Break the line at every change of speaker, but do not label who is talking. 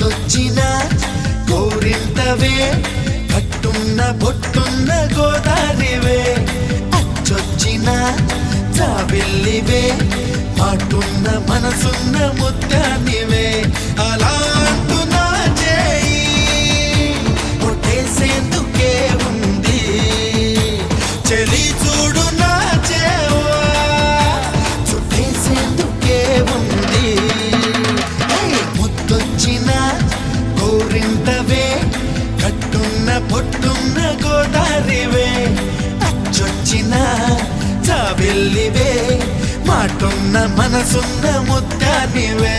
ముద్దొచ్చిన గోరింతవే కట్టున్న బొట్టున్న గోదారివే అచ్చొచ్చిన జాబిల్లివే మాటున్న మనసున్న ముత్యానివే అలా అంటున్నా చేయి కొట్టేసేందుకే ఉంది చెలి చూడు నా చేవా చుట్టేసేందుకే ఉంది ముద్దొచ్చిన గోరింతవే కట్టున్న పొట్టున్న గోదారివే అచ్చొచ్చిన జాబిల్లివే మాటున్న మనసున్న ముత్యానివే